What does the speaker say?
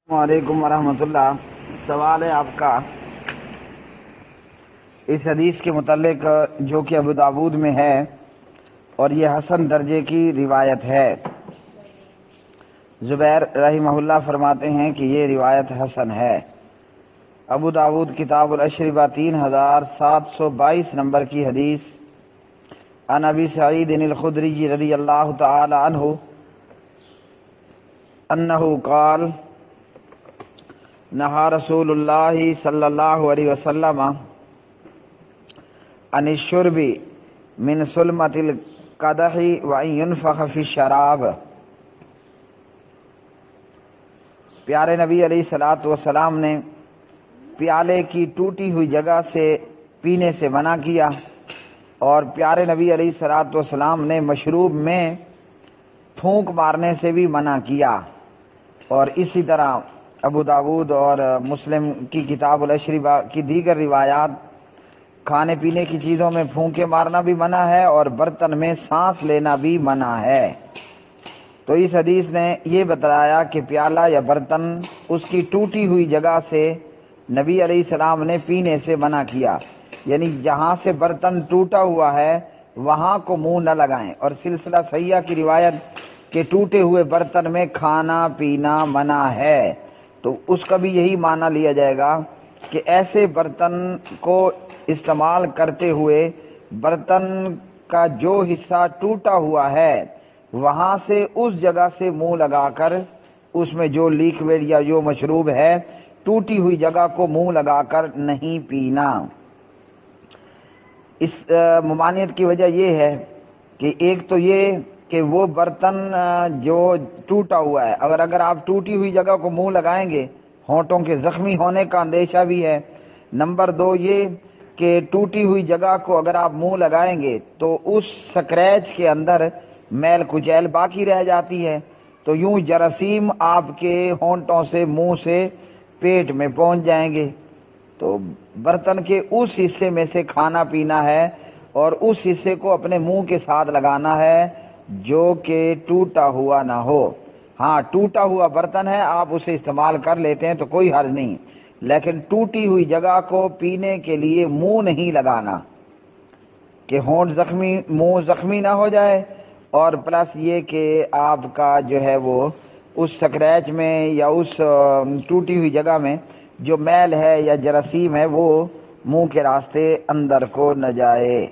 وعلیکم ورحمۃ اللہ۔ سوال ہے آپ کا اس حدیث کے متعلق جو کہ ابو داود میں ہے اور یہ حسن درجے کی روایت ہے۔ زبیر رحمہ اللہ فرماتے ہیں کہ یہ روایت حسن ہے۔ ابو داود کتاب الاشربہ 3722 نمبر کی حدیث۔ عن ابی سعید الخدری رضی اللہ تعالی عنہ انہ قال نہا رسول اللہ صلی اللہ علیہ وسلم عن الشرب من سلمۃ القدح وان ينفخ فی الشراب۔ پیارے نبی علیہ الصلوۃ والسلام نے پیالے کی ٹوٹی ہوئی جگہ سے پینے سے منع کیا، اور پیارے نبی علیہ الصلوۃ والسلام نے مشروب میں پھونک مارنے سے بھی منع کیا۔ اور اسی طرح ابو داود اور مسلم کی کتاب الاشربہ کی دیگر روایات کھانے پینے کی چیزوں میں پھونکے مارنا بھی منع ہے اور برتن میں سانس لینا بھی منع ہے۔ تو اس حدیث نے یہ بتایا کہ پیالہ یا برتن اس کی ٹوٹی ہوئی جگہ سے نبی علیہ السلام نے پینے سے منع کیا، یعنی جہاں سے برتن ٹوٹا ہوا ہے وہاں کو منہ نہ لگائیں۔ اور سلسلہ صحیحہ کی روایت کہ ٹوٹے ہوئے برتن میں کھانا پینا منع ہے، تو اس کا بھی یہی معنی لیا جائے گا کہ ایسے برتن کو استعمال کرتے ہوئے برتن کا جو حصہ ٹوٹا ہوا ہے وہاں سے اس جگہ سے منہ لگا کر اس میں جو لیکوڈ یا جو مشروب ہے ٹوٹی ہوئی جگہ کو منہ لگا کر نہیں پینا۔ اس ممانعت کی وجہ یہ ہے کہ ایک تو یہ کہ وہ برتن جو ٹوٹا ہوا ہے اگر آپ ٹوٹی ہوئی جگہ کو منہ لگائیں گے ہونٹوں کے زخمی ہونے کا اندیشہ بھی ہے۔ نمبر دو یہ کہ ٹوٹی ہوئی جگہ کو اگر آپ منہ لگائیں گے تو اس سکریچ کے اندر میل کچیل باقی رہ جاتی ہے، تو یوں جراثیم آپ کے ہونٹوں سے منہ سے پیٹ میں پہنچ جائیں گے۔ تو برتن کے اس حصے میں سے کھانا پینا ہے اور اس حصے کو اپنے منہ کے ساتھ لگانا ہے جو کہ ٹوٹا ہوا نہ ہو۔ ہاں ٹوٹا ہوا برتن ہے آپ اسے استعمال کر لیتے ہیں تو کوئی حرج نہیں، لیکن ٹوٹی ہوئی جگہ کو پینے کے لیے منہ نہیں لگانا کہ ہونٹ زخمی، منہ زخمی نہ ہو جائے، اور پلس یہ کہ آپ کا جو ہے وہ اس سکریچ میں یا اس ٹوٹی ہوئی جگہ میں جو میل ہے یا جراثیم ہے وہ منہ کے راستے اندر کو نہ جائے۔